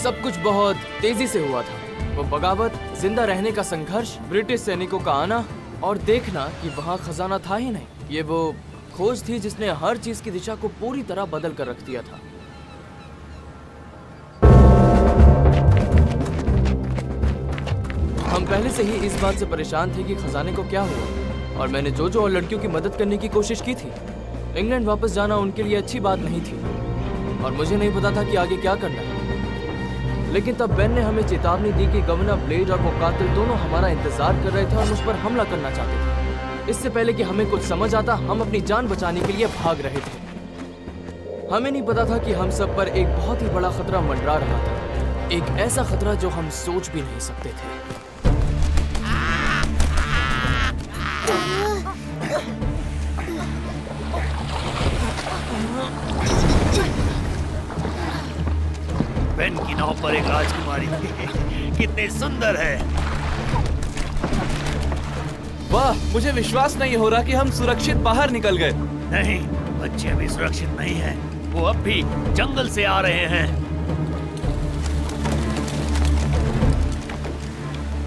सब कुछ बहुत तेजी से हुआ था। वो बगावत, जिंदा रहने का संघर्ष, ब्रिटिश सैनिकों का आना और देखना कि वहाँ खजाना था ही नहीं। ये वो खोज थी जिसने हर चीज की दिशा को पूरी तरह बदल कर रख दिया था। हम पहले से ही इस बात से परेशान थे कि खजाने को क्या हुआ, और मैंने जोजो और लड़कियों की मदद करने की कोशिश की थी। इंग्लैंड वापस जाना उनके लिए अच्छी बात नहीं थी और मुझे नहीं पता था कि आगे क्या करना है। लेकिन तब बेन ने हमें चेतावनी दी कि गवर्नर ब्लेड और वो कातिल दोनों हमारा इंतजार कर रहे थे और मुझ पर हमला करना चाहते थे। इससे पहले कि हमें कुछ समझ आता, हम अपनी जान बचाने के लिए भाग रहे थे। हमें नहीं पता था कि हम सब पर एक बहुत ही बड़ा खतरा मंडरा रहा था, एक ऐसा खतरा जो हम सोच भी नहीं सकते थे। बेन की नाव पर एक राजकुमारी कितनी सुंदर है। वाह, मुझे विश्वास नहीं हो रहा कि हम सुरक्षित बाहर निकल गए। नहीं, बच्चे अभी सुरक्षित नहीं हैं। वो अब भी जंगल से आ रहे हैं।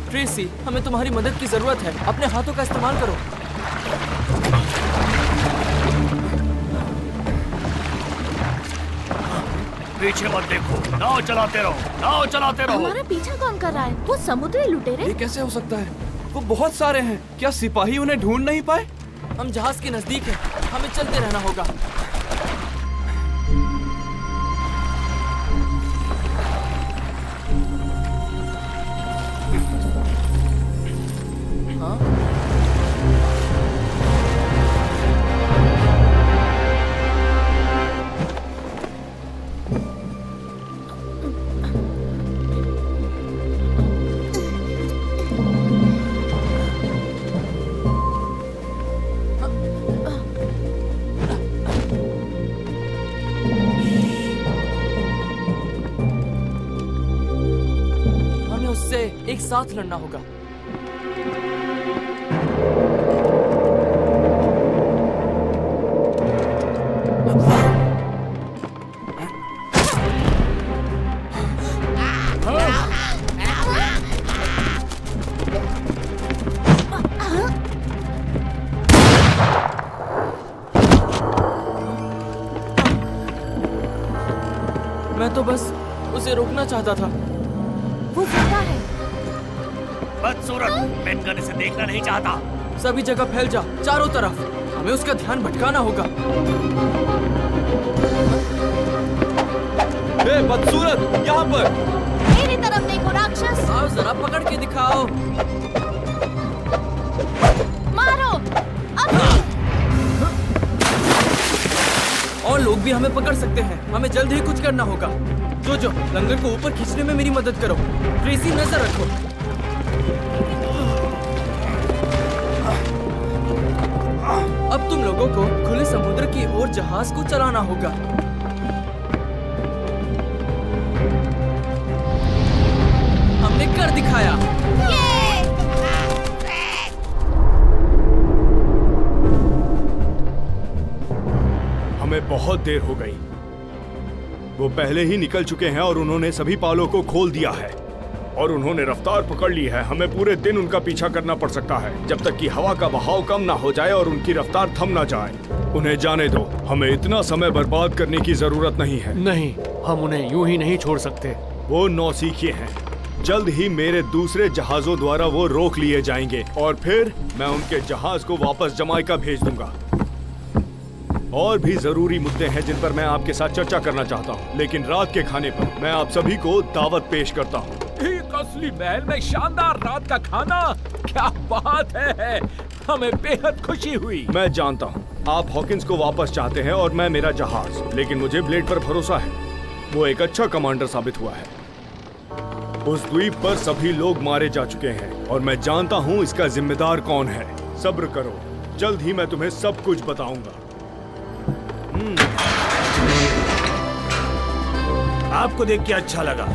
ट्रेसी, हमें तुम्हारी मदद की जरूरत है। अपने हाथों का इस्तेमाल करो। पीछे मत देखो, नाव चलाते रहो, नाव चलाते रहो। हमारा पीछा कौन कर रहा है? वो समुद्री लुटेरे? ये कैसे हो सकता है? वो बहुत सारे हैं। क्या सिपाही उन्हें ढूंढ नहीं पाए? हम जहाज के नजदीक हैं, हमें चलते रहना होगा। हाँ? एक साथ लड़ना होगा। मैं तो बस उसे रोकना चाहता था। वो जिंदा है। बदसूरत, बेन गन इसे देखना नहीं चाहता। सभी जगह फैल जा, चारों तरफ। हमें उसका ध्यान भटकाना होगा। ए, बदसूरत, यहाँ पर। मेरी तरफ देखो राक्षस। आओ जरा पकड़ के दिखाओ। मारो अभी। और लोग भी हमें पकड़ सकते हैं। हमें जल्द ही कुछ करना होगा। जोजो, लंगर को ऊपर खींचने में मेरी मदद करो। ट्रेसी, नजर रखो। अब तुम लोगों को खुले समुद्र की ओर जहाज को चलाना होगा। हमने कर दिखाया। हमें बहुत देर हो गई। वो पहले ही निकल चुके हैं और उन्होंने सभी पालों को खोल दिया है और उन्होंने रफ्तार पकड़ ली है। हमें पूरे दिन उनका पीछा करना पड़ सकता है जब तक कि हवा का बहाव कम ना हो जाए और उनकी रफ्तार थम ना जाए। उन्हें जाने दो, हमें इतना समय बर्बाद करने की जरूरत नहीं है। नहीं, हम उन्हें यूं ही नहीं छोड़ सकते। वो नौसिखिए हैं। जल्द ही मेरे दूसरे जहाजों द्वारा वो रोक लिए जाएंगे और फिर मैं उनके जहाज को वापस जमाइका भेज दूंगा। और भी जरूरी मुद्दे हैं जिन पर मैं आपके साथ चर्चा करना चाहता हूँ, लेकिन रात के खाने पर मैं आप सभी को दावत पेश करता हूँ। एक असली महल में शानदार रात का खाना, क्या बात है। हमें बेहद खुशी हुई। मैं जानता हूँ आप हॉकिंस को वापस चाहते हैं और मैं मेरा जहाज, लेकिन मुझे ब्लेड पर भरोसा है। वो एक अच्छा कमांडर साबित हुआ है। उस द्वीप पर सभी लोग मारे जा चुके हैं और मैं जानता हूँ इसका जिम्मेदार कौन है। सब्र करो, जल्द ही मैं तुम्हें सब कुछ बताऊंगा। आपको देख के अच्छा लगा।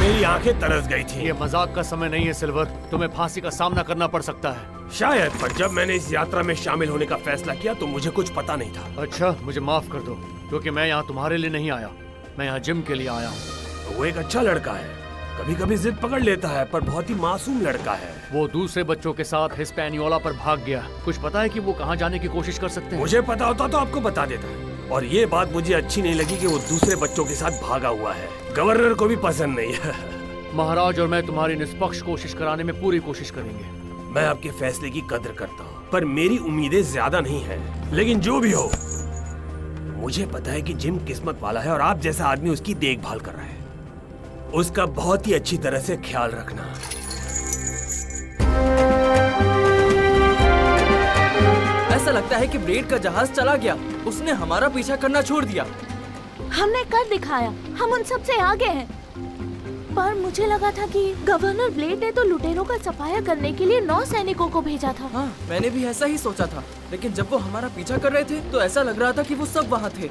मेरी आंखें तरस गई थी। ये मजाक का समय नहीं है सिल्वर, तुम्हें फांसी का सामना करना पड़ सकता है। शायद, पर जब मैंने इस यात्रा में शामिल होने का फैसला किया तो मुझे कुछ पता नहीं था। अच्छा, मुझे माफ कर दो, क्योंकि मैं यहाँ तुम्हारे लिए नहीं आया, मैं यहाँ जिम के लिए आया हूँ। वो एक अच्छा लड़का है, कभी कभी जिद पकड़ लेता है, पर बहुत ही मासूम लड़का है। वो दूसरे बच्चों के साथ हिस्पैनियोला पर भाग गया। कुछ पता है कि वो कहाँ जाने की कोशिश कर सकते हैं? मुझे पता होता तो आपको बता देता। और ये बात मुझे अच्छी नहीं लगी कि वो दूसरे बच्चों के साथ भागा हुआ है। गवर्नर को भी पसंद नहीं है। महाराज और मैं तुम्हारी निष्पक्ष कोशिश कराने में पूरी कोशिश करेंगे। मैं आपके फैसले की कदर करता हूँ, पर मेरी उम्मीदें ज्यादा नहीं है। लेकिन जो भी हो, मुझे पता है कि जिम किस्मत वाला है और आप जैसा आदमी उसकी देखभाल कर रहा है। उसका बहुत ही अच्छी तरह से ख्याल रखना। ऐसा लगता है कि ब्लेड का जहाज चला गया। उसने हमारा पीछा करना छोड़ दिया। हमने कर दिखाया, हम उन सब से आगे हैं। पर मुझे लगा था कि गवर्नर ब्लेड ने तो लुटेरों का सफाया करने के लिए 9 सैनिकों को भेजा था। हाँ, मैंने भी ऐसा ही सोचा था। लेकिन जब वो हमारा पीछा कर रहे थे तो ऐसा लग रहा था कि वो सब वहाँ थे।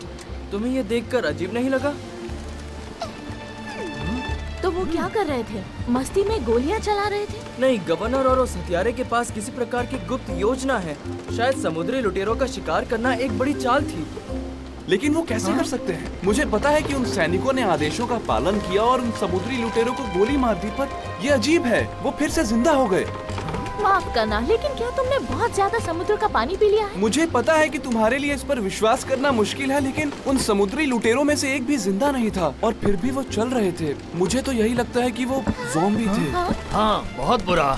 तुम्हें ये देखकर अजीब नहीं लगा? तो वो क्या कर रहे थे? मस्ती में गोलियां चला रहे थे? नहीं, गवर्नर और उस हथियारे के पास किसी प्रकार की गुप्त योजना है। शायद समुद्री लुटेरों का शिकार करना एक बड़ी चाल थी। लेकिन वो कैसे कर सकते हैं? मुझे पता है कि उन सैनिकों ने आदेशों का पालन किया और उन समुद्री लुटेरों को गोली मार दी, पर ये अजीब है, वो फिर से जिंदा हो गए। माफ करना, लेकिन क्या तुमने बहुत ज्यादा समुद्र का पानी पी लिया है? मुझे पता है कि तुम्हारे लिए इस पर विश्वास करना मुश्किल है, लेकिन उन समुद्री लुटेरों में से एक भी जिंदा नहीं था और फिर भी वो चल रहे थे। मुझे तो यही लगता है कि वो ज़ॉम्बी थे। हाँ, बहुत बुरा।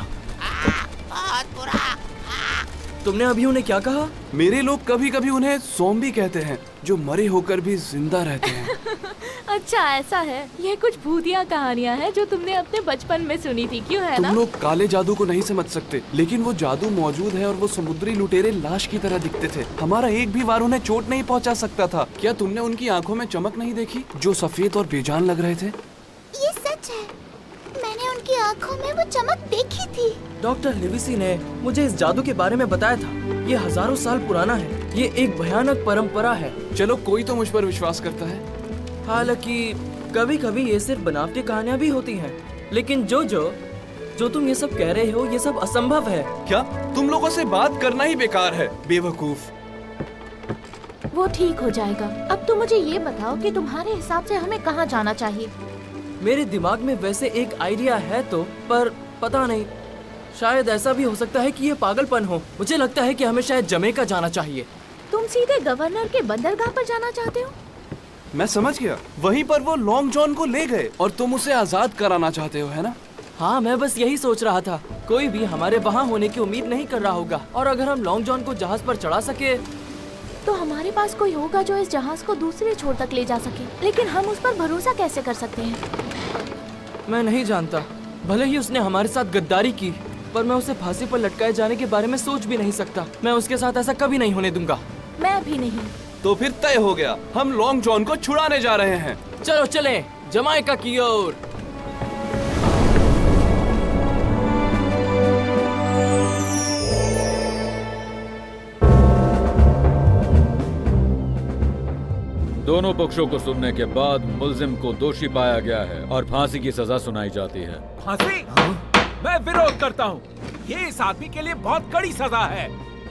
तुमने अभी उन्हें क्या कहा? मेरे लोग कभी कभी उन्हें ज़ॉम्बी कहते हैं, जो मरे होकर भी जिंदा रहते हैं। अच्छा, ऐसा है। ये कुछ भूतिया कहानियाँ हैं जो तुमने अपने बचपन में सुनी थी, क्यों है ना? तुम लोग काले जादू को नहीं समझ सकते, लेकिन वो जादू मौजूद है और वो समुद्री लुटेरे लाश की तरह दिखते थे। हमारा एक भी वार उन्हें चोट नहीं पहुंचा सकता था। क्या तुमने उनकी आंखों में चमक नहीं देखी, जो सफेद और बेजान लग रहे थे? ये सच है, मैंने उनकी आंखों में वो चमक देखी थी। डॉक्टर लिविसी ने मुझे इस जादू के बारे में बताया था। ये हजारों साल पुराना है। ये एक भयानक परंपरा है। चलो, कोई तो मुझ पर विश्वास करता है। हालांकि कभी कभी ये सिर्फ बनावटी कहानियाँ भी होती हैं। लेकिन जो तुम ये सब कह रहे हो, ये सब असंभव है। क्या तुम लोगों से बात करना ही बेकार है, बेवकूफ। वो ठीक हो जाएगा। अब तुम मुझे ये बताओ कि तुम्हारे हिसाब से हमें कहाँ जाना चाहिए? मेरे दिमाग में वैसे एक आइडिया है तो, पर पता नहीं, शायद ऐसा भी हो सकता है कि ये पागलपन हो। मुझे लगता है कि हमें शायद जमैका जाना चाहिए। तुम सीधे गवर्नर के बंदरगाह पर जाना चाहते हो? मैं समझ गया। वहीं पर वो लॉन्ग जॉन को ले गए और तुम उसे आजाद कराना चाहते हो, है ना? हाँ, मैं बस यही सोच रहा था। कोई भी हमारे वहाँ होने की उम्मीद नहीं कर रहा होगा, और अगर हम लॉन्ग जॉन को जहाज पर चढ़ा सके तो हमारे पास कोई होगा जो इस जहाज को दूसरे छोर तक ले जा सके। लेकिन हम उस पर भरोसा कैसे कर सकते हैं? मैं नहीं जानता। भले ही उसने हमारे साथ गद्दारी की, पर मैं उसे फांसी पर लटकाए जाने के बारे में सोच भी नहीं सकता। मैं उसके साथ ऐसा कभी नहीं होने दूंगा। मैं भी नहीं। तो फिर तय हो गया, हम लॉन्ग जॉन को छुड़ाने जा रहे हैं। चलो चलें, जमाइका की ओर। दोनों पक्षों को सुनने के बाद मुल्जिम को दोषी पाया गया है और फांसी की सजा सुनाई जाती है। फांसी? मैं विरोध करता हूँ। ये इस आदमी के लिए बहुत कड़ी सजा है।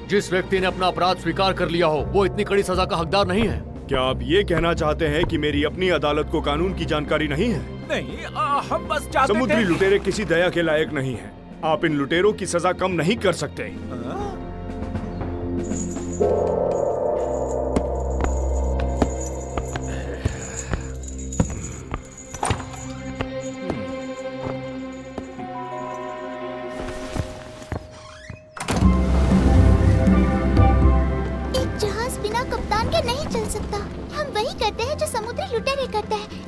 जिस व्यक्ति ने अपना अपराध स्वीकार कर लिया हो, वो इतनी कड़ी सजा का हकदार नहीं है। क्या आप ये कहना चाहते हैं कि मेरी अपनी अदालत को कानून की जानकारी नहीं है? नहीं, हम बस चाहते थे। समुद्री लुटेरे किसी दया के लायक नहीं हैं। आप इन लुटेरों की सजा कम नहीं कर सकते।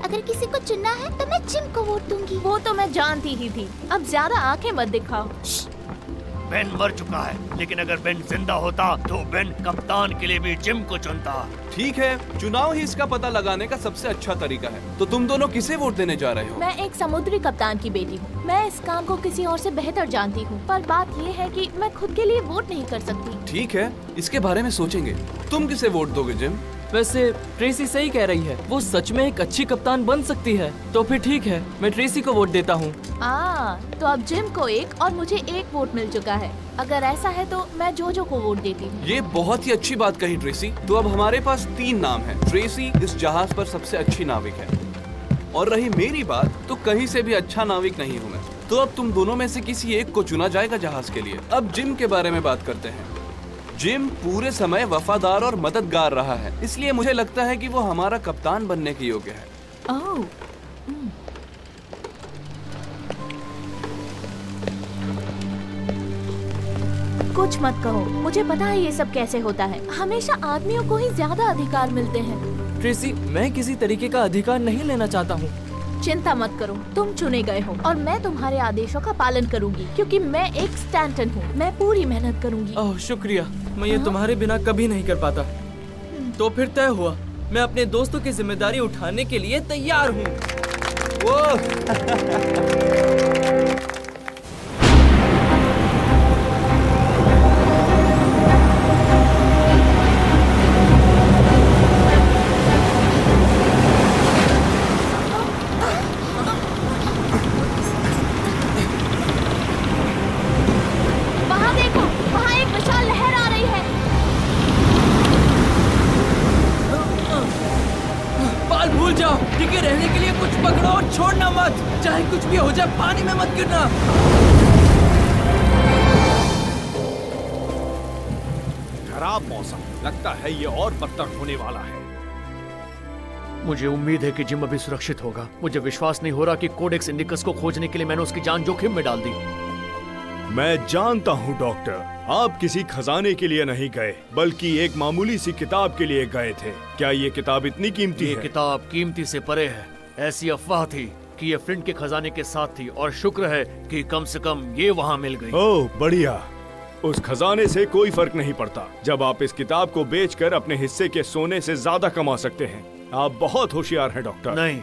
अगर किसी को चुनना है तो मैं जिम को वोट दूंगी। वो तो मैं जानती ही थी। अब ज्यादा आंखें मत दिखाओ। बेन मर चुका है, लेकिन अगर बेन जिंदा होता तो बेन कप्तान के लिए भी जिम को चुनता। ठीक है, चुनाव ही इसका पता लगाने का सबसे अच्छा तरीका है। तो तुम दोनों किसे वोट देने जा रहे हो? मैं एक समुद्री कप्तान की बेटी हूँ। मैं इस काम को किसी और से बेहतर जानती हूँ, पर बात ये है कि मैं खुद के लिए वोट नहीं कर सकती। ठीक है, इसके बारे में सोचेंगे। तुम किसे वोट दोगे जिम? वैसे ट्रेसी सही कह रही है, वो सच में एक अच्छी कप्तान बन सकती है। तो फिर ठीक है, मैं ट्रेसी को वोट देता हूँ। तो अब जिम को 1 और मुझे 1 वोट मिल चुका है। अगर ऐसा है तो मैं जोजो को वोट देती हूँ। ये बहुत ही अच्छी बात कही ट्रेसी। तो अब हमारे पास 3 नाम हैं। ट्रेसी इस जहाज पर सबसे अच्छी नाविक है। और रही मेरी बात, तो कहीं से भी अच्छा नाविक नहीं हूँ मैं। तो अब तुम दोनों में से किसी एक को चुना जाएगा जहाज के लिए। अब जिम के बारे में बात करते हैं। जिम पूरे समय वफादार और मददगार रहा है, इसलिए मुझे लगता है कि वो हमारा कप्तान बनने के योग्य है। ओह, कुछ मत कहो, मुझे पता है ये सब कैसे होता है। हमेशा आदमियों को ही ज्यादा अधिकार मिलते हैं। ट्रेसी, मैं किसी तरीके का अधिकार नहीं लेना चाहता हूँ। चिंता मत करो, तुम चुने गए हो और मैं तुम्हारे आदेशों का पालन करूंगी, क्योंकि मैं एक स्टैंटन हूँ। मैं पूरी मेहनत करूंगी। ओह शुक्रिया, मैं ये तुम्हारे बिना कभी नहीं कर पाता। तो फिर तय हुआ, मैं अपने दोस्तों की जिम्मेदारी उठाने के लिए तैयार हूँ। वहाँ देखो, वहाँ एक विशाल लहर आ रही है। बाल भूल जाओ, टिके रहने के लिए कुछ पकड़ो और छोड़ना मत। चाहे कुछ भी हो जाए, पानी में मत गिरना। खराब मौसम, लगता है ये और बदतर होने वाला है। मुझे उम्मीद है कि जिम अभी सुरक्षित होगा। मुझे विश्वास नहीं हो रहा कि कोडेक्स इंडिकस को खोजने के लिए मैंने उसकी जान जोखिम में डाल दी। मैं जानता हूँ डॉक्टर, आप किसी खजाने के लिए नहीं गए, बल्कि एक मामूली सी किताब के लिए गए थे। क्या ये किताब इतनी कीमती ये है? किताब कीमती से परे है। ऐसी अफवाह थी कि ये फ्लिंट के खजाने के साथ थी, और शुक्र है कि कम से कम ये वहाँ मिल गई। ओह बढ़िया, उस खजाने से कोई फर्क नहीं पड़ता जब आप इस किताब को बेचकर अपने हिस्से के सोने से ज्यादा कमा सकते हैं। आप बहुत होशियार हैं डॉक्टर। नहीं,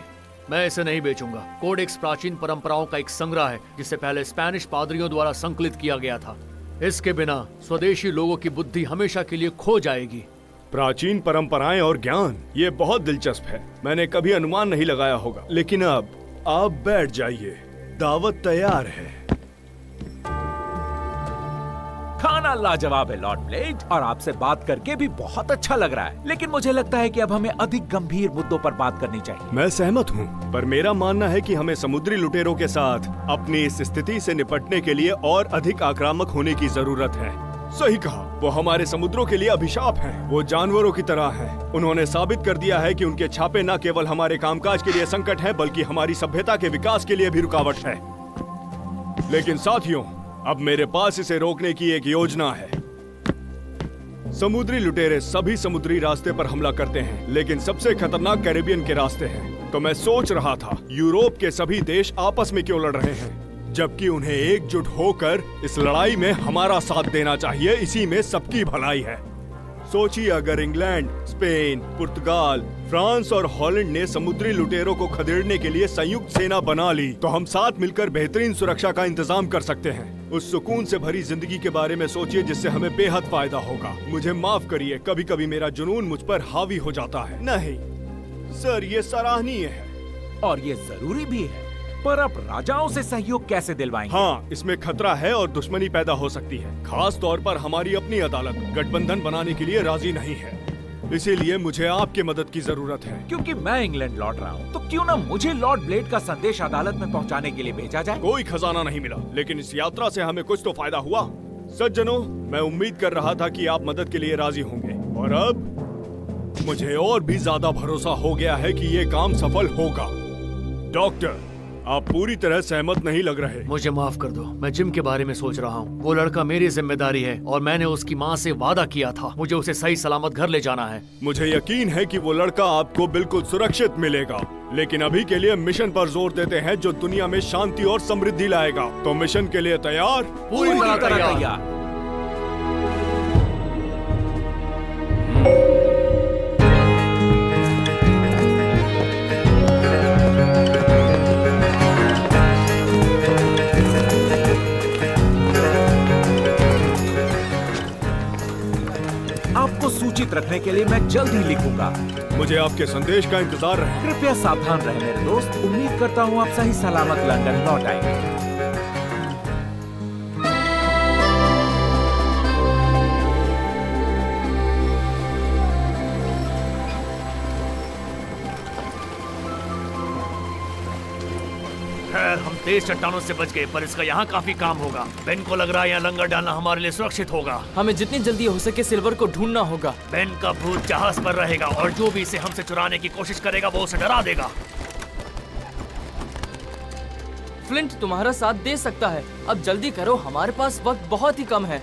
मैं इसे नहीं बेचूंगा। कोडेक्स प्राचीन परंपराओं का एक संग्रह है जिसे पहले स्पेनिश पादरियों द्वारा संकलित किया गया था। इसके बिना स्वदेशी लोगों की बुद्धि हमेशा के लिए खो जाएगी। प्राचीन परंपराएं और ज्ञान, ये बहुत दिलचस्प है। मैंने कभी अनुमान नहीं लगाया होगा। लेकिन अब आप बैठ जाइए, दावत तैयार है। खाना लाजवाब है लॉर्ड ब्लेड, और आपसे बात करके भी बहुत अच्छा लग रहा है। लेकिन मुझे लगता है कि अब हमें अधिक गंभीर मुद्दों पर बात करनी चाहिए। मैं सहमत हूँ, पर मेरा मानना है कि हमें समुद्री लुटेरों के साथ अपनी इस स्थिति से निपटने के लिए और अधिक आक्रामक होने की जरूरत है। सही कहा, वो हमारे समुद्रों के लिए अभिशाप हैं। वो जानवरों की तरह हैं। उन्होंने साबित कर दिया है कि उनके छापे न केवल हमारे कामकाज के लिए संकट है, बल्कि हमारी सभ्यता के विकास के लिए भी रुकावट है। लेकिन साथियों, अब मेरे पास इसे रोकने की एक योजना है। समुद्री लुटेरे सभी समुद्री रास्ते पर हमला करते हैं, लेकिन सबसे खतरनाक कैरिबियन के रास्ते हैं। तो मैं सोच रहा था, यूरोप के सभी देश आपस में क्यों लड़ रहे हैं, जबकि उन्हें एकजुट होकर इस लड़ाई में हमारा साथ देना चाहिए। इसी में सबकी भलाई है। सोचिए, अगर इंग्लैंड, स्पेन, पुर्तगाल, फ्रांस और हॉलैंड ने समुद्री लुटेरों को खदेड़ने के लिए संयुक्त सेना बना ली, तो हम साथ मिलकर बेहतरीन सुरक्षा का इंतजाम कर सकते हैं। उस सुकून से भरी जिंदगी के बारे में सोचिए जिससे हमें बेहद फायदा होगा। मुझे माफ करिए, कभी कभी मेरा जुनून मुझ पर हावी हो जाता है। नहीं सर, ये सराहनीय है और ये जरूरी भी है, पर अब राजाओं से सहयोग कैसे दिलवाएंगे? हाँ, इसमें खतरा है और दुश्मनी पैदा हो सकती है। खास तौर पर हमारी अपनी अदालत गठबंधन बनाने के लिए राजी नहीं है। इसीलिए मुझे आपकी मदद की जरूरत है। क्योंकि मैं इंग्लैंड लौट रहा हूँ, तो क्यों ना मुझे लॉर्ड ब्लेड का संदेश अदालत में पहुँचाने के लिए भेजा जाए? कोई खजाना नहीं मिला, लेकिन इस यात्रा से हमें कुछ तो फायदा हुआ। सज्जनों, मैं उम्मीद कर रहा था कि आप मदद के लिए राजी होंगे, और अब मुझे और भी ज्यादा भरोसा हो गया है कि ये काम सफल होगा। डॉक्टर, आप पूरी तरह सहमत नहीं लग रहे। मुझे माफ कर दो, मैं जिम के बारे में सोच रहा हूँ। वो लड़का मेरी जिम्मेदारी है और मैंने उसकी माँ से वादा किया था। मुझे उसे सही सलामत घर ले जाना है। मुझे यकीन है कि वो लड़का आपको बिल्कुल सुरक्षित मिलेगा, लेकिन अभी के लिए मिशन पर जोर देते हैं जो दुनिया में शांति और समृद्धि लाएगा। तो मिशन के लिए तैयार? पूरी तरह तैयार। आपको सूचित रखने के लिए मैं जल्द ही लिखूंगा। मुझे आपके संदेश का इंतजार रहे। कृपया सावधान रहें मेरे दोस्त। उम्मीद करता हूँ आप सही सलामत लंदन लौट आएंगे। खैर हम तेज चट्टानों से बच गए, पर इसका यहाँ काफी काम होगा। बेन को लग रहा है यहाँ लंगर डालना हमारे लिए सुरक्षित होगा। हमें जितनी जल्दी हो सके सिल्वर को ढूंढना होगा। बेन का भूत जहाज पर रहेगा और जो भी इसे हमसे चुराने की कोशिश करेगा वो उसे डरा देगा। फ्लिंट तुम्हारा साथ दे सकता है। अब जल्दी करो, हमारे पास वक्त बहुत ही कम है।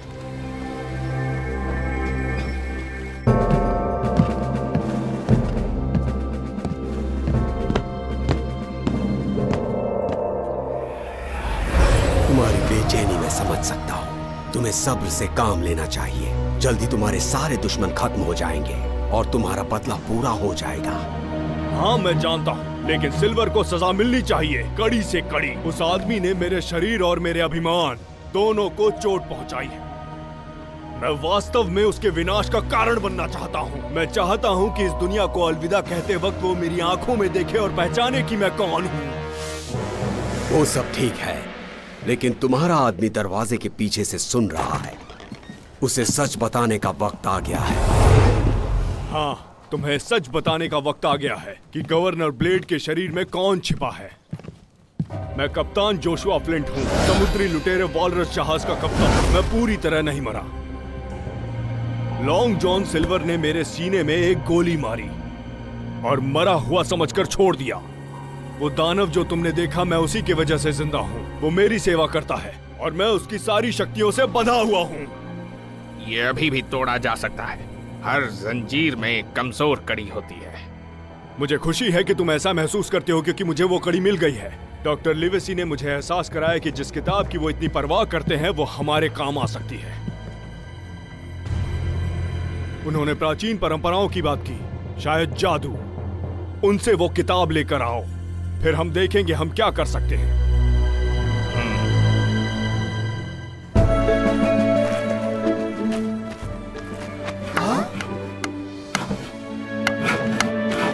तुम्हारी बेचैनी मैं समझ सकता हूँ। तुम्हें सब्र से काम लेना चाहिए। जल्दी तुम्हारे सारे दुश्मन खत्म हो जाएंगे और तुम्हारा बदला पूरा हो जाएगा। हाँ मैं जानता हूँ, लेकिन सिल्वर को सजा मिलनी चाहिए, कड़ी से कड़ी। उस आदमी ने मेरे शरीर और मेरे अभिमान दोनों को चोट पहुँचाई है। मैं वास्तव में उसके विनाश का कारण बनना चाहता हूँ। मैं चाहता हूँ कि इस दुनिया को अलविदा कहते वक्त वो मेरी आंखों में देखे और पहचाने कि मैं कौन हूँ। वो सब ठीक है, लेकिन तुम्हारा आदमी दरवाजे के पीछे से सुन रहा है। उसे सच बताने का वक्त आ गया है। हाँ, तुम्हें सच बताने का वक्त आ गया है कि गवर्नर ब्लेड के शरीर में कौन छिपा है। मैं कप्तान जोशुआ फ्लिंट हूँ, समुद्री लुटेरे वॉलरस जहाज का कप्तान। मैं पूरी तरह नहीं मरा। लॉन्ग जॉन सिल्वर ने मेरे सीने में एक गोली मारी और मरा हुआ समझकर छोड़ दिया। वो दानव जो तुमने देखा, मैं उसी की वजह से जिंदा हूँ। वो मेरी सेवा करता है और मैं उसकी सारी शक्तियों से बंधा हुआ हूँ। ये अभी भी तोड़ा जा सकता है। हर जंजीर में एक कमजोर कड़ी होती है। मुझे खुशी है कि तुम ऐसा महसूस करते हो, क्योंकि मुझे वो कड़ी मिल गई है। डॉक्टर लिवेसी ने मुझे एहसास कराया कि जिस किताब की वो इतनी परवाह करते हैं वो हमारे काम आ सकती है। उन्होंने प्राचीन परंपराओं की बात की, शायद जादू। उनसे वो किताब लेकर आओ, फिर हम देखेंगे हम क्या कर सकते हैं।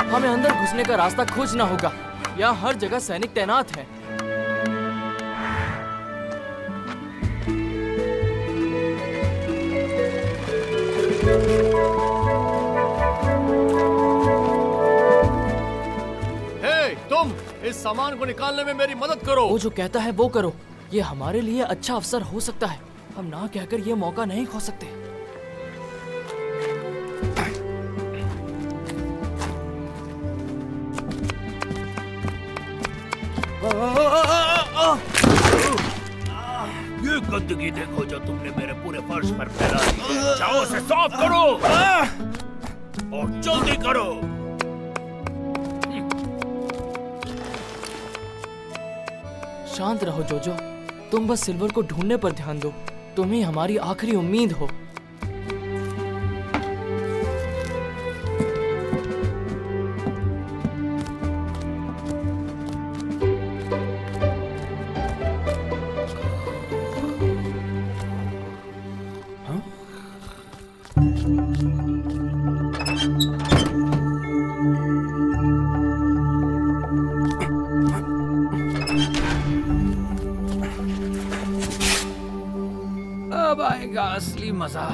हमें अंदर घुसने का रास्ता खोजना होगा। यहाँ हर जगह सैनिक तैनात हैं। तुम इस सामान को निकालने में मेरी मदद करो। वो जो कहता है वो करो। ये हमारे लिए अच्छा अवसर हो सकता है। हम ना कहकर ये मौका नहीं खो सकते। ये गंदगी देखो जो तुमने मेरे पूरे फर्श पर फैला दी है। जाओ उसे साफ करो और जल्दी करो। शांत रहो जोजो, तुम बस सिल्वर को ढूंढने पर ध्यान दो। तुम ही हमारी आखिरी उम्मीद हो। अब आएगा असली मजा।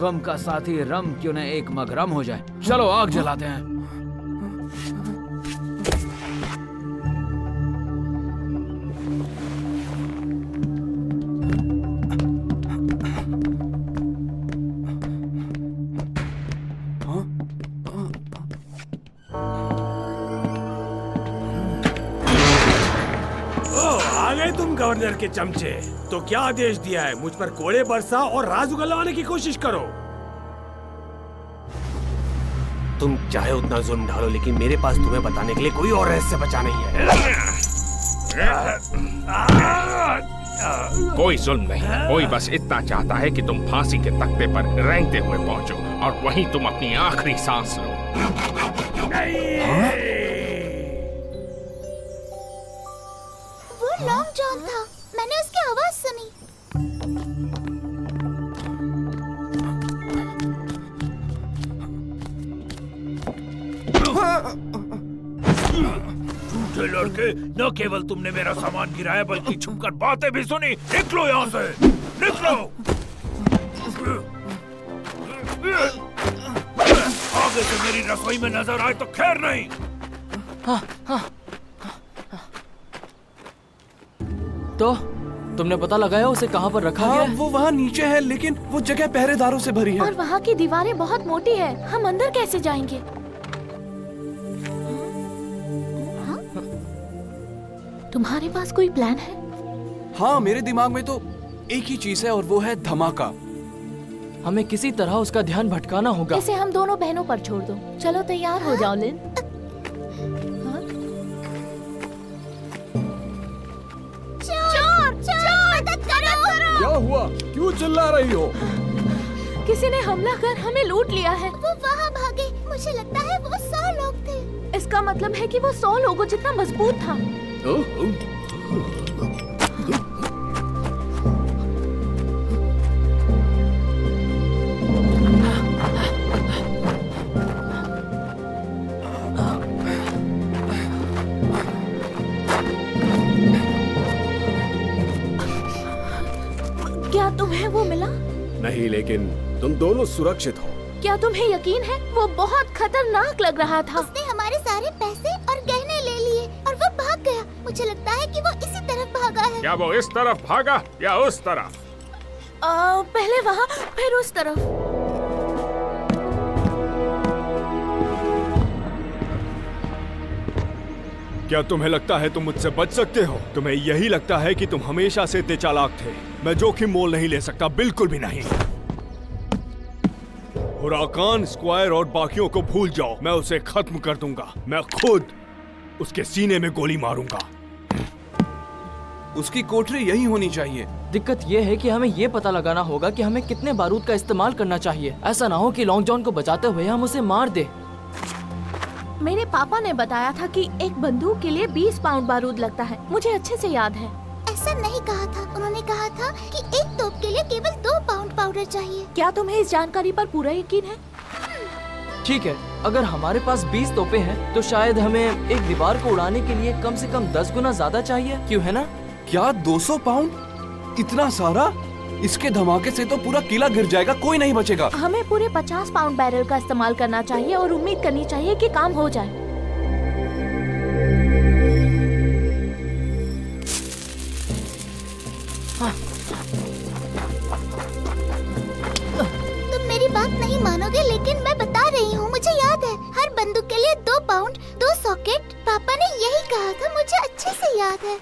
गम का साथी रम क्यों न एक मग रम हो जाए। चलो आग जलाते हैं। तुम गवर्नर के चमचे, तो क्या आदेश दिया है? मुझ पर कोड़े बरसा और राज उगलवाने की कोशिश करो। तुम चाहे उतना जुल्म ढालो, लेकिन मेरे पास तुम्हें बताने के लिए कोई और रहस्य बचा नहीं है। कोई जुल्म नहीं, कोई बस इतना चाहता है कि तुम फांसी के तख्ते पर रेंगते हुए पहुंचो और वहीं तुम अपनी आखिरी सांस लो। वो लॉन्ग जॉन था, मैंने उसकी आवाज सुनी। झूठे लड़के, न केवल तुमने मेरा सामान गिराया बल्कि छुपकर बातें भी सुनी। निकलो यहाँ से, निकलो। आगे से मेरी रसोई में नजर आए तो खैर नहीं। तो तुमने पता लगाया उसे कहाँ पर रखा गया हाँ, है? वो वहाँ नीचे है, लेकिन वो जगह पहरेदारों से भरी है। और वहाँ की दीवारें बहुत मोटी है, हम अंदर कैसे जाएंगे? हाँ? तुम्हारे पास कोई प्लान है? हाँ, मेरे दिमाग में तो एक ही चीज है और वो है धमाका। हमें किसी तरह उसका ध्यान भटकाना होगा। इसे हम दोनों बहनों पर छोड़ दो। चलो तैयार हो जाओ लिन। क्या हुआ? क्यों चिल्ला रही हो? किसी ने हमला कर हमें लूट लिया है। वो वहाँ भागे। मुझे लगता है वो 100 लोग थे। इसका मतलब है कि वो 100 लोगों जितना मजबूत था। क्या तुम्हें वो मिला? नहीं, लेकिन तुम दोनों सुरक्षित हो। क्या तुम्हें यकीन है? वो बहुत खतरनाक लग रहा था। उसने हमारे सारे पैसे और गहने ले लिए और वो भाग गया। मुझे लगता है कि वो इसी तरफ भागा है। क्या वो इस तरफ भागा या उस तरफ? पहले वहाँ फिर उस तरफ। क्या तुम्हें लगता है तुम मुझसे बच सकते हो? तुम्हें यही लगता है कि तुम हमेशा से इतने चालाक थे? मैं जोखिम मोल नहीं ले सकता, बिल्कुल भी नहीं। हुराकान, स्क्वायर और बाकियों को भूल जाओ। मैं उसे खत्म कर दूंगा। मैं खुद उसके सीने में गोली मारूंगा। उसकी कोठरी यही होनी चाहिए। दिक्कत ये है कि हमें ये पता लगाना होगा कि हमें कितने बारूद का इस्तेमाल करना चाहिए। ऐसा ना हो कि लॉन्ग जॉन को बचाते हुए हम उसे मार दे। मेरे पापा ने बताया था कि एक बंदूक के लिए 20 पाउंड बारूद लगता है। मुझे अच्छे से याद है। ऐसा नहीं कहा था। उन्होंने कहा था कि एक तोप के लिए केवल 2 पाउंड पाउडर चाहिए। क्या तुम्हें इस जानकारी पर पूरा यकीन है? ठीक है, अगर हमारे पास 20 तोपे हैं तो शायद हमें एक दीवार को उड़ाने के लिए कम से कम 10 गुना ज्यादा चाहिए। क्यों, है ना? क्या 200 पाउंड? इतना सारा? इसके धमाके से तो पूरा किला गिर जाएगा, कोई नहीं बचेगा। हमें पूरे 50 पाउंड बैरल का इस्तेमाल करना चाहिए और उम्मीद करनी चाहिए कि काम हो जाए। तुम मेरी बात नहीं मानोगे, लेकिन मैं बता रही हूँ। मुझे याद है, हर बंदूक के लिए 2 पाउंड 2 सॉकेट। पापा ने यही कहा था, मुझे अच्छे से याद है।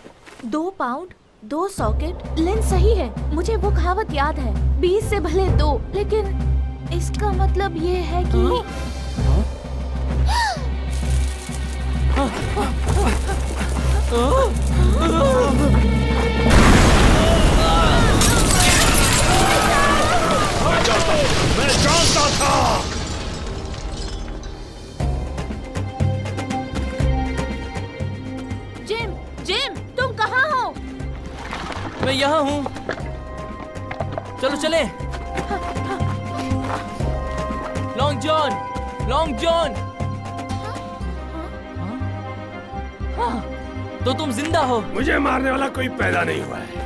2 पाउंड 2 सॉकेट। लिन सही है, मुझे वो कहावत याद है। 20 से भले 2, लेकिन इसका मतलब ये है कि मैं जानता था। जिम, जिम, तुम कहाँ हो? मैं यहाँ हूँ। चलो चले। Long John, long John. हाँ, तो तुम जिंदा हो। मुझे मारने वाला कोई पैदा नहीं हुआ है।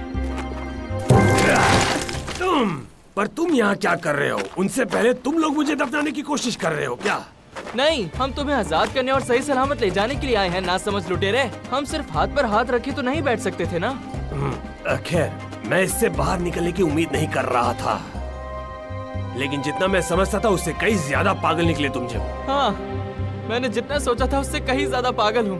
तुम यहाँ क्या कर रहे हो? उनसे पहले तुम लोग मुझे दफनाने की कोशिश कर रहे हो क्या? नहीं, हम तुम्हें आजाद करने और सही सलामत ले जाने के लिए आए हैं, ना समझ लुटेरे। हम सिर्फ हाथ पर हाथ रखे तो नहीं बैठ सकते थे ना। खैर, मैं इससे बाहर निकलने की उम्मीद नहीं कर रहा था, लेकिन जितना मैं समझता था उससे कई ज्यादा पागल निकले तुम। जब हाँ, मैंने जितना सोचा था उससे कहीं ज्यादा पागल हूँ।